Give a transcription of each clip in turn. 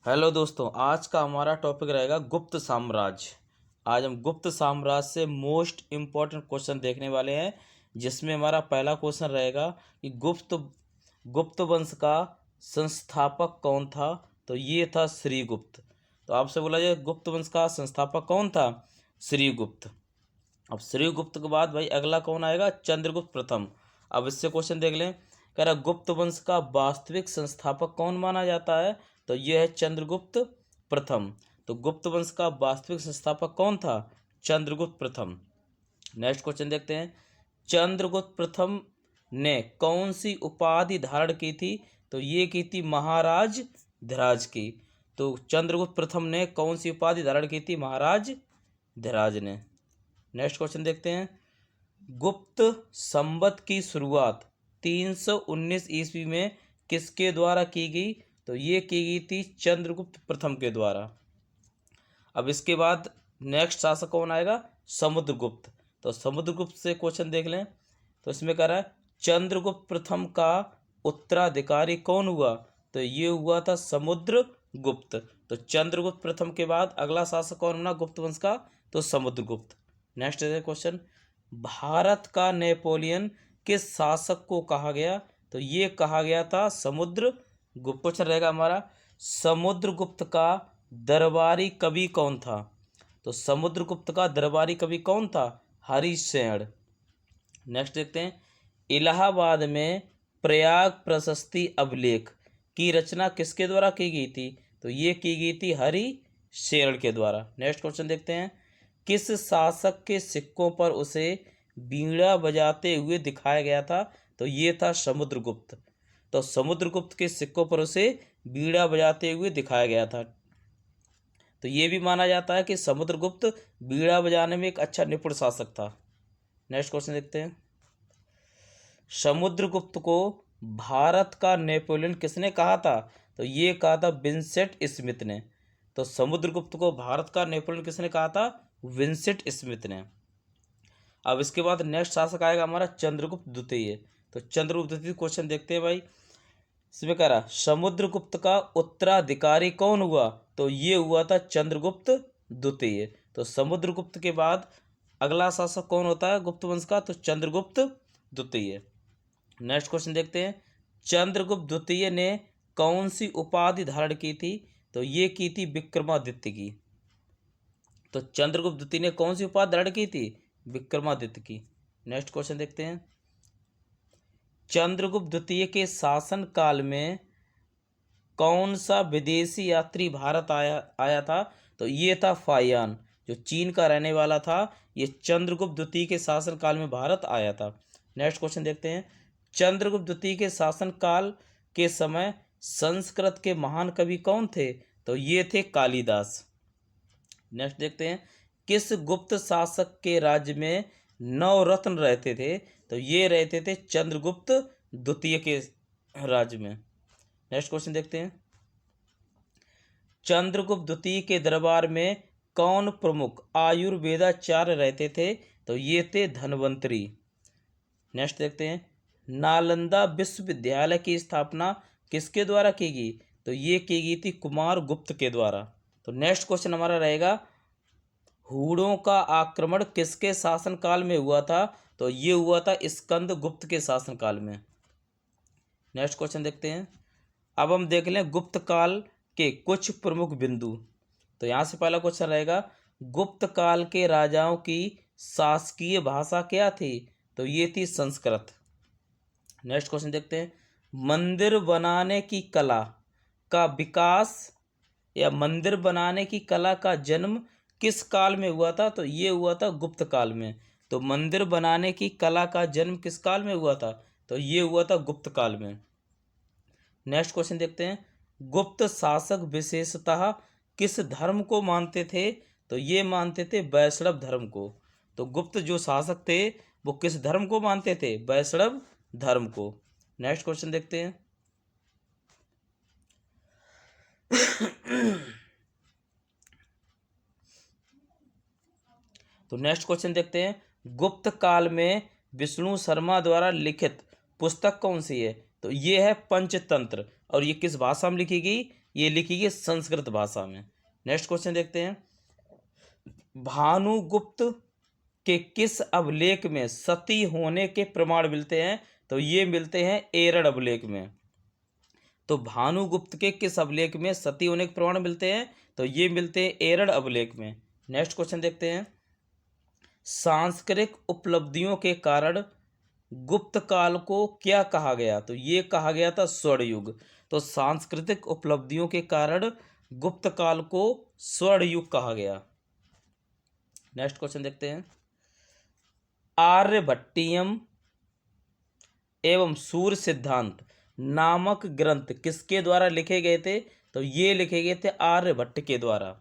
Hello दोस्तों, आज का हमारा टॉपिक रहेगा गुप्त साम्राज्य। आज हम गुप्त साम्राज्य से मोस्ट इम्पोर्टेंट क्वेश्चन देखने वाले हैं, जिसमें हमारा पहला क्वेश्चन रहेगा कि गुप्त वंश का संस्थापक कौन था। तो ये था श्रीगुप्त। तो आपसे बोला जाए गुप्त वंश का संस्थापक कौन था? श्रीगुप्त। अब श्रीगुप्त के बाद भाई अगला कौन आएगा? चंद्रगुप्त प्रथम। अब इससे क्वेश्चन देख लें। कह रहा गुप्त वंश का वास्तविक संस्थापक कौन माना जाता है? तो यह है चंद्रगुप्त प्रथम। तो गुप्त वंश का वास्तविक संस्थापक कौन था? चंद्रगुप्त प्रथम। नेक्स्ट क्वेश्चन देखते हैं। चंद्रगुप्त प्रथम ने कौन सी उपाधि धारण की थी? तो ये की थी महाराज धिराज की। तो चंद्रगुप्त प्रथम ने कौन सी उपाधि धारण की थी? महाराज धिराज ने। नेक्स्ट क्वेश्चन देखते हैं। गुप्त संवत की शुरुआत 319 ईस्वी में किसके द्वारा की गई? तो ये की गई थी चंद्रगुप्त प्रथम के द्वारा। अब इसके बाद नेक्स्ट शासक कौन आएगा? समुद्रगुप्त। तो समुद्रगुप्त से क्वेश्चन देख लें। तो इसमें कह रहा है चंद्रगुप्त प्रथम का उत्तराधिकारी कौन हुआ? तो ये हुआ था समुद्रगुप्त। तो चंद्रगुप्त प्रथम के बाद अगला शासक कौन बना गुप्त वंश का? तो समुद्रगुप्त। Next question. भारत का नेपोलियन किस शासक को कहा गया? तो ये कहा गया था समुद्रगुप्त। क्वेश्चन रहेगा हमारा समुद्रगुप्त का दरबारी कवि कौन था? तो समुद्रगुप्त का दरबारी कवि कौन था? हरिशेन। नेक्स्ट देखते हैं। इलाहाबाद में प्रयाग प्रशस्ति अभिलेख की रचना किसके द्वारा की गई थी? तो ये की गई थी हरिशेन के द्वारा। नेक्स्ट क्वेश्चन देखते हैं। किस शासक के सिक्कों पर उसे बीड़ा बजाते हुए दिखाया गया था? तो ये था समुद्रगुप्त। तो समुद्रगुप्त के सिक्कों पर उसे बीड़ा बजाते हुए दिखाया गया था। तो ये भी माना जाता है कि समुद्रगुप्त बीड़ा बजाने में एक अच्छा निपुण शासक था। नेक्स्ट क्वेश्चन देखते हैं। समुद्रगुप्त को भारत का नेपोलियन किसने कहा था? तो ये कहा था विंसेंट स्मिथ ने। तो समुद्रगुप्त को भारत का नेपोलियन किसने कहा था? विंसेंट स्मिथ ने। अब इसके बाद नेक्स्ट शासक आएगा हमारा चंद्रगुप्त द्वितीय। तो चंद्रगुप्त द्वितीय क्वेश्चन देखते हैं भाई। इसमें कह रहा समुद्रगुप्त का उत्तराधिकारी कौन हुआ? तो ये हुआ था चंद्रगुप्त द्वितीय। तो समुद्रगुप्त के बाद अगला शासक कौन होता है गुप्त वंश का? तो चंद्रगुप्त द्वितीय। नेक्स्ट क्वेश्चन देखते हैं। चंद्रगुप्त द्वितीय ने कौन सी उपाधि धारण की थी? तो ये की थी विक्रमादित्य की। तो चंद्रगुप्त द्वितीय ने कौन सी उपाधि धारण की थी? विक्रमादित्य की। नेक्स्ट क्वेश्चन देखते हैं। चंद्रगुप्त द्वितीय के शासन काल में कौन सा विदेशी यात्री भारत आया था? तो ये था फाहियान, जो चीन का रहने वाला था। ये चंद्रगुप्त द्वितीय के शासन काल में भारत आया था। नेक्स्ट क्वेश्चन देखते हैं। चंद्रगुप्त द्वितीय के शासन काल के समय संस्कृत के महान कवि कौन थे? तो ये थे कालिदास। नेक्स्ट देखते हैं। किस गुप्त शासक के राज्य में नवरत्न रहते थे? तो ये रहते थे चंद्रगुप्त द्वितीय के राज्य में। नेक्स्ट क्वेश्चन देखते हैं। चंद्रगुप्त द्वितीय के दरबार में कौन प्रमुख आयुर्वेदाचार्य रहते थे? तो ये थे धन्वंतरी। नेक्स्ट देखते हैं। नालंदा विश्वविद्यालय की स्थापना किसके द्वारा की गई? तो ये की गई थी कुमार गुप्त के द्वारा। तो नेक्स्ट क्वेश्चन हमारा रहेगा हूणों का आक्रमण किसके शासनकाल में हुआ था? तो ये हुआ था स्कंद गुप्त के शासनकाल में। नेक्स्ट क्वेश्चन देखते हैं। अब हम देख लें गुप्त काल के कुछ प्रमुख बिंदु। तो यहाँ से पहला क्वेश्चन रहेगा गुप्त काल के राजाओं की शासकीय भाषा क्या थी? तो ये थी संस्कृत। नेक्स्ट क्वेश्चन देखते हैं। मंदिर बनाने की कला का विकास या मंदिर बनाने की कला का जन्म किस काल में हुआ था? तो ये हुआ था गुप्त काल में। तो मंदिर बनाने की कला का जन्म किस काल में हुआ था? तो ये हुआ था गुप्त काल में। नेक्स्ट क्वेश्चन देखते हैं। गुप्त शासक विशेषतः किस धर्म को मानते थे? तो ये मानते थे वैष्णव धर्म को। तो गुप्त जो शासक थे वो किस धर्म को मानते थे? वैष्णव धर्म को। नेक्स्ट क्वेश्चन देखते हैं। तो नेक्स्ट क्वेश्चन देखते हैं। गुप्त काल में विष्णु शर्मा द्वारा लिखित पुस्तक कौन सी है? तो ये है पंचतंत्र। और ये किस भाषा में लिखी गई? ये लिखी गई संस्कृत भाषा में। नेक्स्ट क्वेश्चन देखते हैं, भानुगुप्त के किस अभिलेख में सती होने के प्रमाण मिलते हैं? तो ये मिलते हैं एरड़ अभिलेख में। तो भानुगुप्त के किस अभिलेख में सती होने के प्रमाण मिलते हैं? तो ये मिलते हैं एरड़ अभिलेख में। नेक्स्ट क्वेश्चन देखते हैं, सांस्कृतिक उपलब्धियों के कारण गुप्त काल को क्या कहा गया? तो ये कहा गया था स्वर्ण युग। तो सांस्कृतिक उपलब्धियों के कारण गुप्त काल को स्वर्ण युग कहा गया। नेक्स्ट क्वेश्चन देखते हैं, आर्यभट्टियम एवं सूर्य सिद्धांत नामक ग्रंथ किसके द्वारा लिखे गए थे? तो ये लिखे गए थे आर्यभट्ट के द्वारा।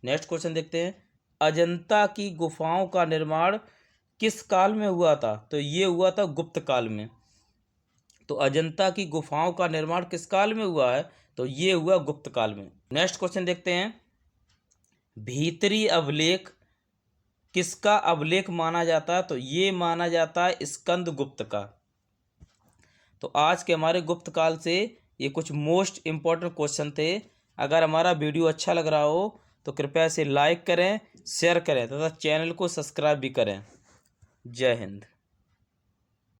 नेक्स्ट क्वेश्चन देखते हैं, अजंता की गुफाओं का निर्माण किस काल में हुआ था? तो ये हुआ था गुप्त काल में। तो अजंता की गुफाओं का निर्माण किस काल में हुआ है? तो ये हुआ गुप्त काल में। नेक्स्ट क्वेश्चन देखते हैं, भीतरी अभिलेख किसका अभिलेख माना जाता है? तो ये माना जाता है स्कंदगुप्त का। तो आज के हमारे गुप्त काल से ये कुछ मोस्ट इम्पॉर्टेंट क्वेश्चन थे। अगर हमारा वीडियो अच्छा लग रहा हो तो कृपया इसे लाइक करें, शेयर करें तथा चैनल को सब्सक्राइब भी करें। जय हिंद।